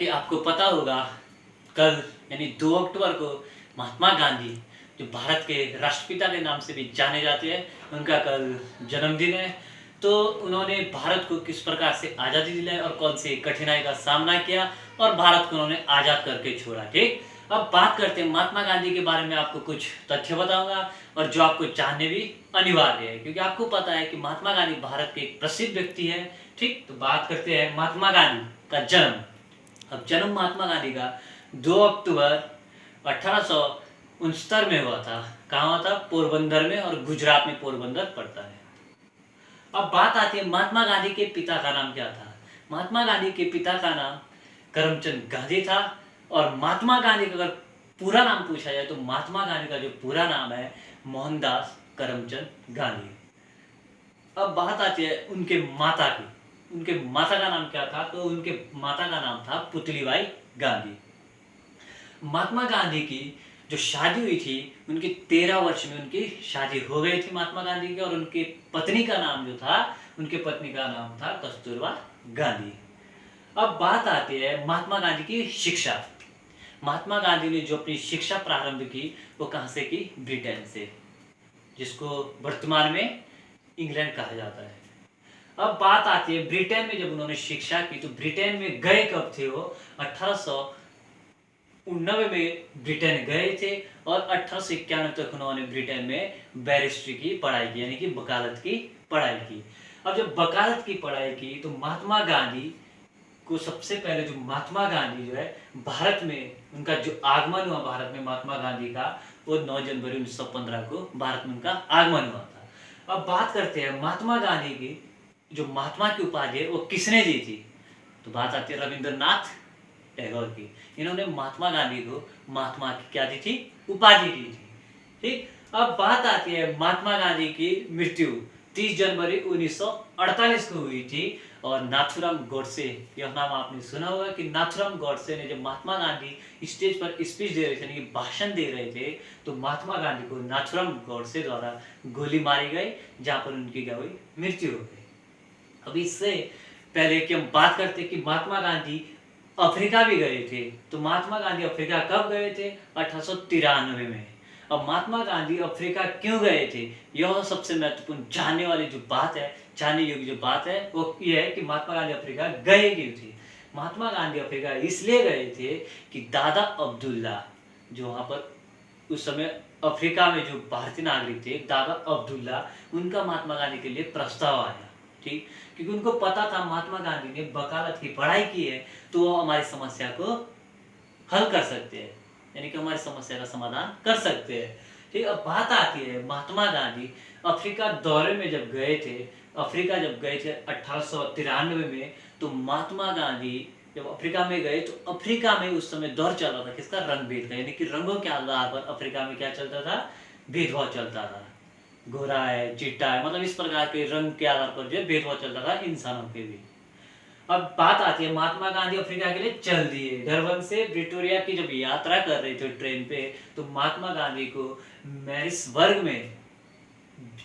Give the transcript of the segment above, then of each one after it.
कि आपको पता होगा कल यानी 2 अक्टूबर को महात्मा गांधी जो भारत के राष्ट्रपिता के नाम से भी जाने जाते हैं उनका कल जन्मदिन है। तो उन्होंने भारत को किस प्रकार से आज़ादी दिलाई और कौन सी कठिनाई का सामना किया और भारत को उन्होंने आज़ाद करके छोड़ा। ठीक, अब बात करते हैं महात्मा गांधी के बारे में। आपको कुछ तथ्य बताऊंगा और जो आपको जानने भी अनिवार्य है, क्योंकि आपको पता है कि महात्मा गांधी भारत के एक प्रसिद्ध व्यक्ति है। ठीक, तो बात करते हैं महात्मा गांधी का जन्म। अब जन्म महात्मा गांधी का 2 अक्टूबर 1869 में हुआ था। कहाँ हुआ था? पोरबंदर में, और गुजरात में पोरबंदर पड़ता है। अब बात आती है महात्मा गांधी के पिता का नाम क्या था। महात्मा गांधी के पिता का नाम करमचंद गांधी था। और महात्मा गांधी का अगर पूरा नाम पूछा जाए तो महात्मा गांधी का जो पूरा नाम है मोहनदास करमचंद गांधी। अब बात आती है उनके माता की। उनके माता का नाम क्या था? तो उनके माता का नाम था पुतलीबाई गांधी। महात्मा गांधी की जो शादी हुई थी, उनकी 13 वर्ष में उनकी शादी हो गई थी महात्मा गांधी की। और उनकी पत्नी का नाम जो था, उनके पत्नी का नाम था कस्तूरबा गांधी। अब बात आती है महात्मा गांधी की शिक्षा। महात्मा गांधी ने जो अपनी शिक्षा प्रारंभ की वो कहाँ से की? ब्रिटेन से, जिसको वर्तमान में इंग्लैंड कहा जाता है। अब बात आती है ब्रिटेन में जब उन्होंने शिक्षा की तो ब्रिटेन में गए कब थे वो? 1889 में ब्रिटेन गए थे और 1891 तक उन्होंने ब्रिटेन में बैरिस्ट्री की पढ़ाई की, यानी कि वकालत की पढ़ाई की। अब जब वकालत की पढ़ाई की तो महात्मा गांधी को सबसे पहले जो महात्मा गांधी जो है भारत में उनका जो आगमन हुआ भारत में महात्मा गांधी का, वो 9 जनवरी 1915 को भारत में उनका आगमन हुआ था। अब बात करते हैं महात्मा गांधी की जो महात्मा की उपाधि है वो किसने दी थी? तो बात आती है रविंद्रनाथ टैगोर की। इन्होंने महात्मा गांधी को महात्मा की क्या दी थी? उपाधि दी थी। ठीक, अब बात आती है महात्मा गांधी की मृत्यु 30 जनवरी 1948 को हुई थी। और नाथूराम गोडसे, यह नाम आपने सुना होगा कि नाथूराम गोडसे ने जब महात्मा गांधी स्टेज पर स्पीच दे रहे थे, यानी भाषण दे रहे थे, तो महात्मा गांधी को नाथूराम गोडसे द्वारा गोली मारी गई, जहां पर उनकी क्या हुई? मृत्यु हो गई। अब इससे पहले कि हम बात करते कि महात्मा गांधी अफ्रीका भी गए थे, तो महात्मा गांधी अफ्रीका कब गए थे? 1893 में। अब महात्मा गांधी अफ्रीका क्यों गए थे, यह सबसे महत्वपूर्ण जानने वाली जो बात है, जानने योग्य जो बात है वो ये है कि महात्मा गांधी अफ्रीका गए क्यों थे। महात्मा गांधी अफ्रीका इसलिए गए थे कि दादा अब्दुल्ला, जो वहाँ पर उस समय अफ्रीका में जो भारतीय नागरिक थे, दादा अब्दुल्ला, उनका महात्मा गांधी के लिए प्रस्ताव आया। ठीक, क्योंकि उनको पता था महात्मा गांधी ने वकालत की पढ़ाई की है तो वो हमारी समस्या को हल कर सकते हैं, यानी कि हमारी समस्या का समाधान कर सकते हैं। ठीक, अब बात आती है महात्मा गांधी अफ्रीका दौरे में जब गए थे, अफ्रीका जब गए थे 1893 में, तो महात्मा गांधी जब अफ्रीका में गए तो अफ्रीका में उस समय दौर चल रहा था किसका? रंगभेद का, यानी कि रंगों के आधार पर अफ्रीका में क्या चलता था? भेदभाव चलता था। गोरा है, चिट्टा है, मतलब इस प्रकार के रंग के आधार पर जो भेदभाव चलता था इंसानों के भी। अब बात आती है महात्मा गांधी अफ्रीका के लिए चल दिए। डरबन से प्रिटोरिया की जब यात्रा कर रहे थे ट्रेन पे, तो महात्मा गांधी को मैरिसबर्ग में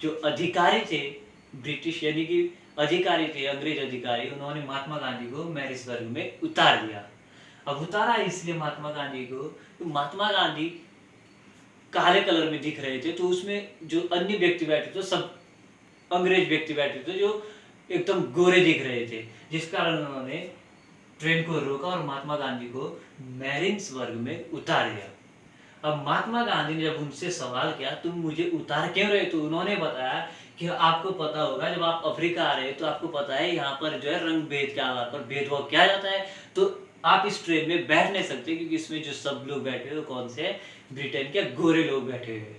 जो अधिकारी थे ब्रिटिश, यानी कि अधिकारी थे अंग्रेज अधिकारी, उन्होंने महात्मा गांधी को मैरिसबर्ग में उतार दिया। अब उतारा इसलिए महात्मा गांधी को, तो महात्मा गांधी काले कलर में दिख रहे थे, तो उसमें जो अन्य व्यक्ति बैठे थे सब अंग्रेज व्यक्ति बैठे थे जो एकदम गोरे दिख रहे थे, जिस कारण उन्होंने ट्रेन को रोका और महात्मा गांधी को मैरिसबर्ग में उतार दिया। अब महात्मा गांधी ने जब उनसे सवाल किया तुम मुझे उतार क्यों रहे, तो उन्होंने बताया कि आपको पता होगा जब आप अफ्रीका आ रहे हैं तो आपको पता है यहाँ पर जो है रंग भेद के आधार पर भेदभाव किया जाता है, तो आप इस ट्रेन में बैठ नहीं सकते, क्योंकि इसमें जो सब लोग बैठे हुए कौन से? ब्रिटेन के गोरे लोग बैठे हुए।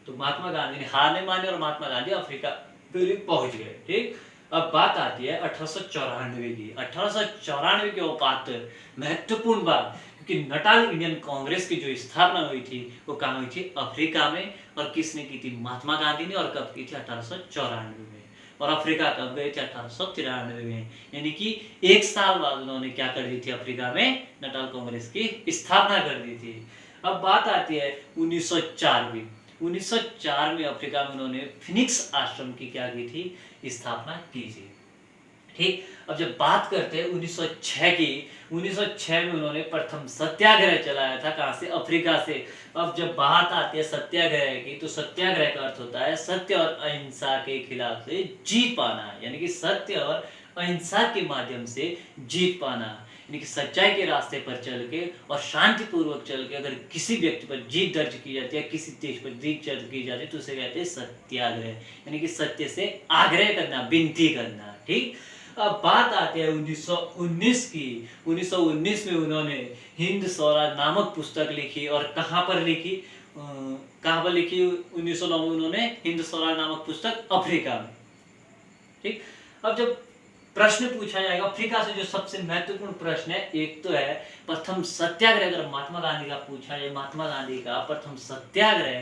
तो महात्मा गांधी ने हार नहीं मानी और महात्मा गांधी अफ्रीका पहुंच गए। ठीक, अब बात आती है 1894 की। 1894 की वो बात महत्वपूर्ण बात, क्योंकि नटाल इंडियन कांग्रेस की जो स्थापना हुई थी वो कहाँ हुई थी? अफ्रीका में। और किसने की थी? महात्मा गांधी ने। और कब की थी? 1894 में। और अफ्रीका कब गए थे? 1893 में, यानी कि 1 साल बाद उन्होंने क्या कर दी थी? अफ्रीका में नटाल कांग्रेस की स्थापना कर दी थी। अब बात आती है 1904 की। 1904 में अफ्रीका में उन्होंने फिनिक्स आश्रम की क्या की थी? स्थापना की थी। ठीक। अब जब बात करते हैं 1906 की, 1906 में उन्होंने प्रथम सत्याग्रह चलाया था, कहाँ से? अफ्रीका से। अब जब बात आती है सत्याग्रह की, तो सत्याग्रह का अर्थ होता है सत्य और अहिंसा के खिलाफ से जीत पाना, यानी कि सत्य और अहिंसा के माध्यम से जीत पाना, यानी कि सच्चाई के रास्ते पर चल के और शांतिपूर्वक चल के अगर किसी व्यक्ति पर जीत दर्ज की जाती है, किसी देश पर जीत दर्ज की जाती है, तो उसे कहते हैं सत्याग्रह, यानी कि सत्य से आग्रह करना, विनती करना। ठीक। अब बात आती है 1919 की। 1919 में उन्होंने हिंद स्वराज नामक पुस्तक लिखी, और कहाँ पर लिखी? कहाँ पर लिखी? 1909 में उन्होंने हिंद स्वराज नामक पुस्तक अफ्रीका में। ठीक। अब जब प्रश्न पूछा जाएगा अफ्रीका से, जो सबसे महत्वपूर्ण प्रश्न है, एक तो है प्रथम सत्याग्रह। अगर महात्मा गांधी का पूछा जाए, महात्मा गांधी का प्रथम सत्याग्रह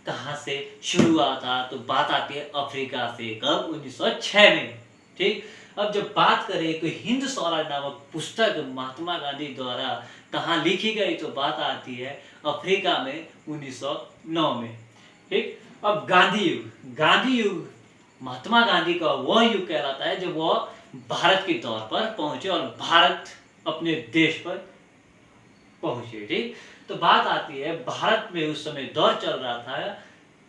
कहाँ से शुरू हुआ था, तो बात आती है अफ्रीका से। कब? 1906 में। ठीक। अब जब बात करें तो हिंद स्वराज नामक पुस्तक महात्मा गांधी द्वारा कहाँ लिखी गई, तो बात आती है अफ्रीका में 1909 में। ठीक। अब गांधी युग। गांधी युग महात्मा गांधी का वह युग कहलाता है जब वह भारत के दौर पर पहुंचे और भारत अपने देश पर पहुंचे। ठीक। तो बात आती है भारत में उस समय दौर चल रहा था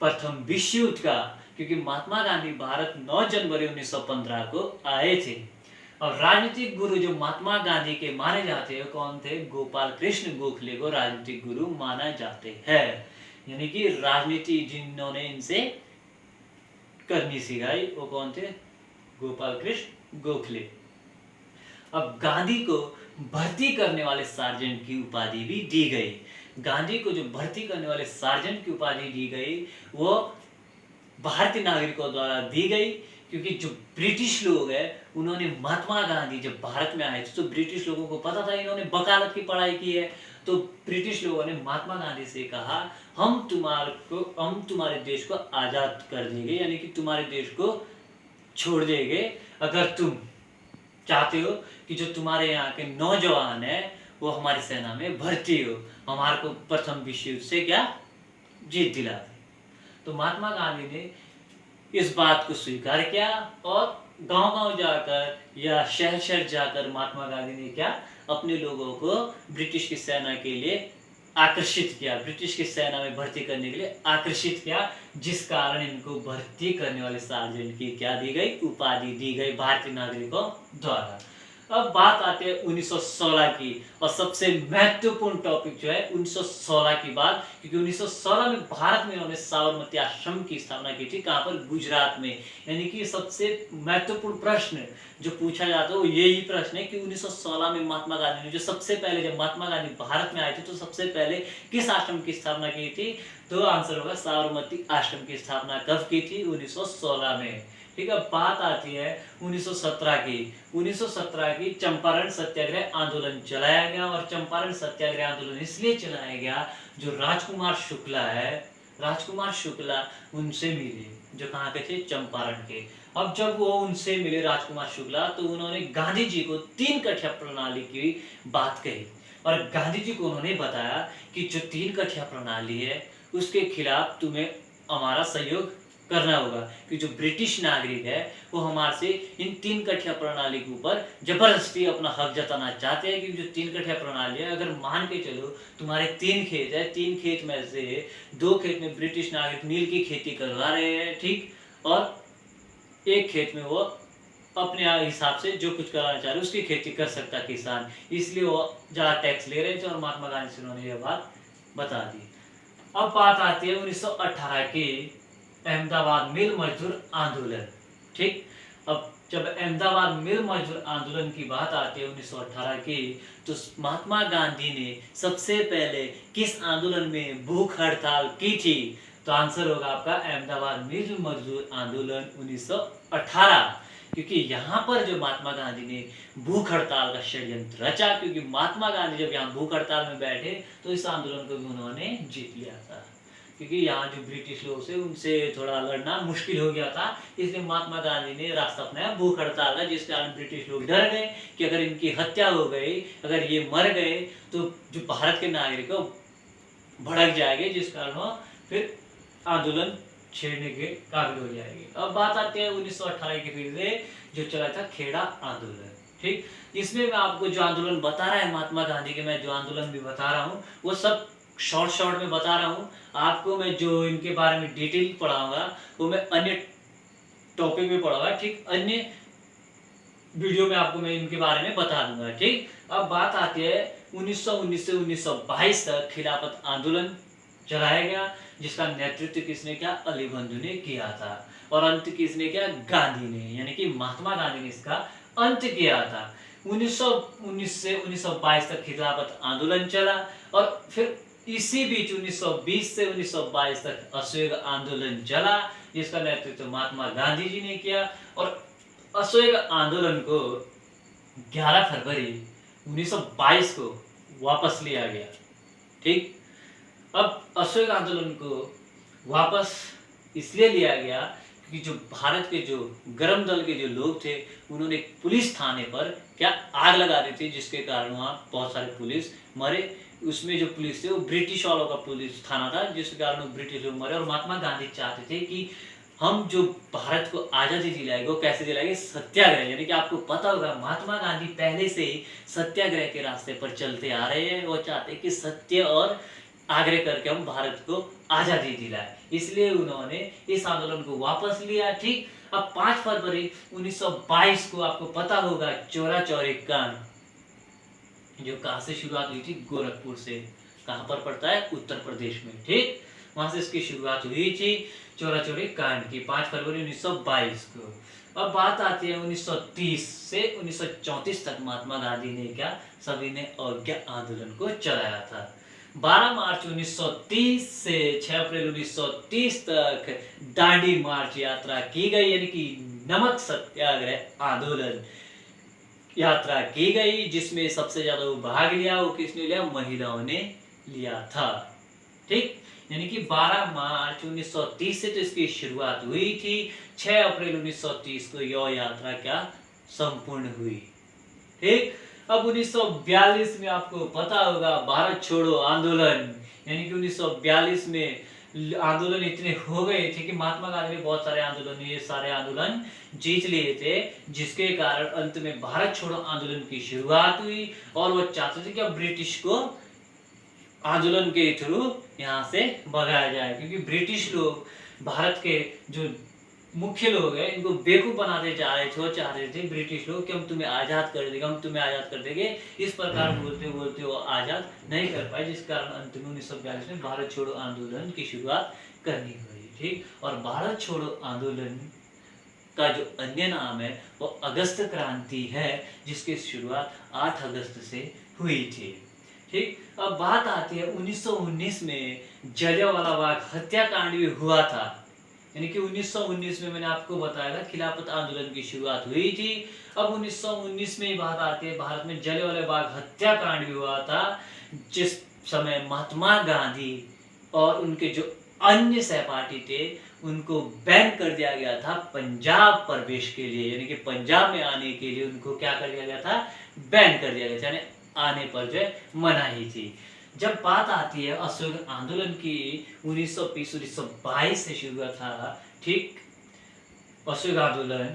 प्रथम विश्व युद्ध का, क्योंकि महात्मा गांधी भारत 9 जनवरी 1915 को आए थे। और राजनीतिक गुरु जो महात्मा गांधी के माने जाते हैं कौन थे? गोपाल कृष्ण गोखले को राजनीतिक गुरु माना जाते हैं, यानी कि राजनीति जिन्होंने इनसे करनी सिखाई वो कौन थे? गोपाल कृष्ण गोखले। अब गांधी को भर्ती करने वाले सार्जेंट की उपाधि भी दी गई। गांधी को जो भर्ती करने वाले सार्जेंट की उपाधि दी गई वो भारतीय नागरिकों द्वारा दी गई, क्योंकि जो ब्रिटिश लोग हैं उन्होंने महात्मा गांधी जब भारत में आए थे तो ब्रिटिश लोगों को पता था इन्होंने वकालत की पढ़ाई की है, तो ब्रिटिश लोगों ने महात्मा गांधी से कहा हम तुम्हारे देश को आज़ाद कर देंगे, यानी कि तुम्हारे देश को छोड़ देंगे अगर तुम चाहते हो कि जो तुम्हारे यहाँ के नौजवान हैं वो हमारी सेना में भर्ती हो, हमारे को प्रथम विश्व युद्ध से क्या जीत दिला दे। तो महात्मा गांधी ने इस बात को स्वीकार किया और गांव-गांव जाकर या शहर-शहर जाकर महात्मा गांधी ने क्या अपने लोगों को ब्रिटिश की सेना के लिए आकर्षित किया, ब्रिटिश की सेना में भर्ती करने के लिए आकर्षित किया, जिस कारण इनको भर्ती करने वाले सार्जेंट की क्या दी गई? उपाधि दी गई भारतीय नागरिकों द्वारा। अब बात आती है 1916 की, और सबसे महत्वपूर्ण टॉपिक जो है 1916 की बात, क्योंकि 1916 में भारत में उन्होंने साबरमती आश्रम की स्थापना की थी। कहाँ पर? गुजरात में। यानी कि सबसे महत्वपूर्ण प्रश्न जो पूछा जाता है वो यही प्रश्न है कि 1916 में महात्मा गांधी ने जो सबसे पहले, जब महात्मा गांधी भारत में आए थे तो सबसे पहले किस आश्रम की स्थापना की थी? तो आंसर होगा साबरमती आश्रम की स्थापना कब की थी? 1916 में। ठीक है। बात आती है 1917 की। 1917 की चंपारण सत्याग्रह आंदोलन चलाया गया, और चंपारण सत्याग्रह आंदोलन इसलिए चलाया गया जो राजकुमार शुक्ला है, राजकुमार शुक्ला उनसे मिले, जो कहाँ के थे? चंपारण के। अब जब वो उनसे मिले राजकुमार शुक्ला, तो उन्होंने गांधी जी को 3 कठिया प्रणाली की बात कही, और गांधी जी को उन्होंने बताया कि जो 3 कठिया प्रणाली है उसके खिलाफ तुम्हें हमारा सहयोग करना होगा, कि जो ब्रिटिश नागरिक है वो हमारे से इन 3 कठिया प्रणाली के ऊपर जबरदस्ती अपना हक जताना चाहते हैं, कि जो 3 कठिया प्रणाली है, अगर मान के चलो तुम्हारे 3 खेत है, 3 खेत में से 2 खेत में ब्रिटिश नागरिक नील की खेती करवा रहे हैं, ठीक, और एक खेत में वो अपने हिसाब से जो कुछ कराना चाह रहे उसकी खेती कर सकता किसान, इसलिए वो ज़्यादा टैक्स ले रहे थे, और महात्मा गांधी से उन्होंने ये बात बता दी। अब बात आती है 1918 की अहमदाबाद मिल मजदूर आंदोलन। ठीक। अब जब अहमदाबाद मिल मजदूर आंदोलन की बात आती है 1918 की, तो महात्मा गांधी ने सबसे पहले किस आंदोलन में भूख हड़ताल की थी? तो आंसर होगा आपका अहमदाबाद मिल मजदूर आंदोलन 1918, क्योंकि यहाँ पर जो महात्मा गांधी ने भूख हड़ताल का षड्यंत्र रचा, क्योंकि महात्मा गांधी जब यहाँ भूख हड़ताल में बैठे तो इस आंदोलन को भी उन्होंने जीत लिया था, क्योंकि यहाँ जो ब्रिटिश लोग थे उनसे थोड़ा लड़ना मुश्किल हो गया था, इसलिए महात्मा गांधी ने रास्ता अपनाया भूख हड़ताल का, जिस कारण ब्रिटिश लोग डर गए कि अगर इनकी हत्या हो गई, अगर ये मर गए तो जो भारत के नागरिक भड़क जाएंगे, जिस कारण वो फिर आंदोलन छेड़ने के काबिल हो जाएंगे। अब बात आती है 1918 की फिर से जो चला था खेड़ा आंदोलन। ठीक, इसमें मैं आपको जो आंदोलन बता रहा है महात्मा गांधी के, मैं जो आंदोलन भी बता रहा हूँ वो सब शॉर्ट शॉर्ट में बता रहा हूँ। आपको मैं जो इनके बारे में डिटेल पढ़ाऊंगा वो मैं अन्य टॉपिक में पढ़ाऊंगा। ठीक, अन्य वीडियो में आपको मैं इनके बारे में बता दूंगा। ठीक, अब बात आती है 1919 से 1922 तक खिलाफत आंदोलन चलाया गया, जिसका नेतृत्व किसने किया? अली बंधु ने किया था। और अंत किसने किया? गांधी ने, यानी कि महात्मा गांधी ने इसका अंत किया था। 1919 से 1922 तक खिलाफत आंदोलन चला और फिर इसी बीच 1920 से 1922 तक अश्वेत आंदोलन चला, जिसका नेतृत्व महात्मा गांधी जी ने किया। और अश्वेत आंदोलन को 11 फरवरी 1922 को वापस लिया गया। ठीक, अब अश्वेत आंदोलन को वापस इसलिए लिया गया क्योंकि जो भारत के जो गर्म दल के जो लोग थे उन्होंने पुलिस थाने पर क्या आग लगा दी थी, जिसके कारण वहाँ बहुत सारे पुलिस मरे। उसमें जो पुलिस थे वो ब्रिटिश वालों का पुलिस थाना था, जिसके कारण वो ब्रिटिश लोग मरे। और महात्मा गांधी चाहते थे कि हम जो भारत को आज़ादी दिलाएंगे वो कैसे दिलाएंगे? सत्याग्रह। यानी कि आपको पता होगा महात्मा गांधी पहले से ही सत्याग्रह के रास्ते पर चलते आ रहे हैं। वो चाहते हैं कि सत्य और आग्रह करके हम भारत को आज़ादी दिलाए, इसलिए उन्होंने इस आंदोलन को वापस लिया। ठीक, अब 5 फरवरी 1922 को आपको पता होगा चौरा चौरी कांड, जो कहाँ से शुरुआत हुई थी? गोरखपुर से। कहाँ पर पड़ता है? उत्तर प्रदेश में। ठीक, वहां से इसकी शुरुआत हुई थी चौरा चौरी कांड की 5 फरवरी 1922 को। अब बात आती है 1930 से 1934 तक महात्मा गांधी ने क्या? सभी ने अवज्ञा आंदोलन को चलाया था। 12 मार्च 1930 से 6 अप्रैल 1930 तक दांडी मार्च यात्रा की गई, यानी कि नमक सत्याग्रह आंदोलन यात्रा की गई, जिसमें सबसे ज्यादा वो भाग लिया वो किसने लिया? महिलाओं ने लिया था। ठीक, यानी कि 12 मार्च 1930 से तो इसकी शुरुआत हुई थी, 6 अप्रैल 1930 को यह यात्रा क्या? संपूर्ण हुई। ठीक, अब 1942 में आपको पता होगा भारत छोड़ो आंदोलन, यानी कि 1942 में आंदोलन इतने हो गए थे कि महात्मा गांधी ने बहुत सारे आंदोलन, ये सारे आंदोलन जीत लिए थे, जिसके कारण अंत में भारत छोड़ो आंदोलन की शुरुआत हुई। और वो चाहते थे कि अब ब्रिटिश को आंदोलन के थ्रू यहाँ से भगाया जाए, क्योंकि ब्रिटिश लोग भारत के जो मुख्य लोग हैं इनको बेवकूफ बनाते जा रहे थे। वो चाह रहे थे ब्रिटिश लोग कि हम तुम्हें आज़ाद कर देंगे, हम तुम्हें आज़ाद कर देंगे। इस प्रकार बोलते बोलते वो आज़ाद नहीं कर पाए, जिस कारण अंत में 1942 में भारत छोड़ो आंदोलन की शुरुआत करनी पड़ी। ठीक, और भारत छोड़ो आंदोलन का जो अन्य नाम है वो अगस्त क्रांति है, जिसकी शुरुआत 8 अगस्त से हुई थी। ठीक, अब बात आती है 1919 में जलियांवाला बाग हत्याकांड भी हुआ था, यानी कि 1919 में मैंने आपको बताया था खिलाफत आंदोलन की शुरुआत हुई थी। अब 1919 में ही बात आती है भारत में जलियांवाला बाग हत्याकांड भी हुआ था, जिस समय महात्मा गांधी और उनके जो अन्य सहपाठी थे उनको बैन कर दिया गया था पंजाब प्रवेश के लिए, यानी कि पंजाब में आने के लिए उनको क्या कर दिया गया था? बैन कर दिया गया था, यानी आने पर जो मनाही थी। जब बात आती है अशोक आंदोलन की 1920-1922 से शुरू हुआ था। ठीक, अशोक आंदोलन,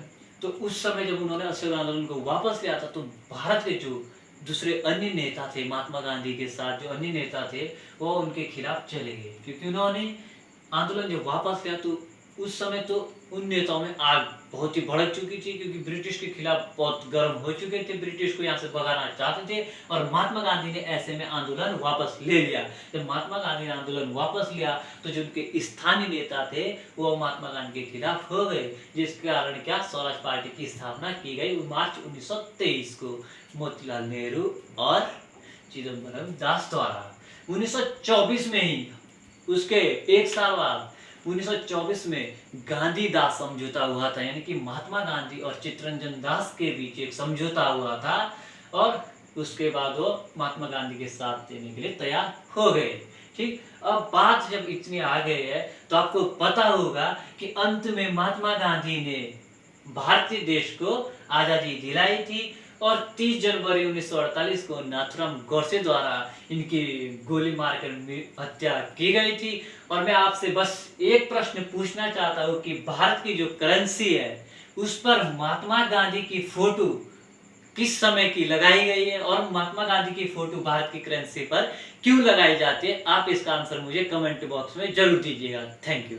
तो उस समय जब उन्होंने अशोक आंदोलन को वापस लिया था तो भारत के जो दूसरे अन्य नेता थे महात्मा गांधी के साथ, जो अन्य नेता थे वो उनके खिलाफ चले गए, क्योंकि उन्होंने आंदोलन जब वापस लिया तो उस समय तो उन नेताओं में आग बहुत ही भड़क चुकी थी, क्योंकि ब्रिटिश के खिलाफ बहुत गर्म हो चुके थे, ब्रिटिश को यहाँ से भगाना चाहते थे। और महात्मा गांधी ने ऐसे में आंदोलन वापस ले लिया। जब महात्मा गांधी ने आंदोलन वापस लिया तो जो उनके स्थानीय नेता थे वो महात्मा गांधी के खिलाफ हो गए, जिसके कारण क्या? स्वराज पार्टी की स्थापना की गई मार्च 1923 को मोतीलाल नेहरू और चिदम्बरम दास द्वारा। 1924 में ही उसके एक साल बाद 1924 में गांधी दास समझौता हुआ था, यानी कि महात्मा गांधी और चित्तरंजन दास के बीच एक समझौता हुआ था, और उसके बाद वो महात्मा गांधी के साथ देने के लिए तैयार हो गए। ठीक, अब बात जब इतनी आ गई है तो आपको पता होगा कि अंत में महात्मा गांधी ने भारतीय देश को आजादी दिलाई थी, और 30 जनवरी 1948 को नाथुराम गोडसे द्वारा इनकी गोली मारकर हत्या की गई थी। और मैं आपसे बस एक प्रश्न पूछना चाहता हूँ कि भारत की जो करेंसी है उस पर महात्मा गांधी की फोटो किस समय की लगाई गई है और महात्मा गांधी की फोटो भारत की करेंसी पर क्यों लगाई जाती है, आप इसका आंसर मुझे कमेंट बॉक्स में जरूर दीजिएगा। Thank you.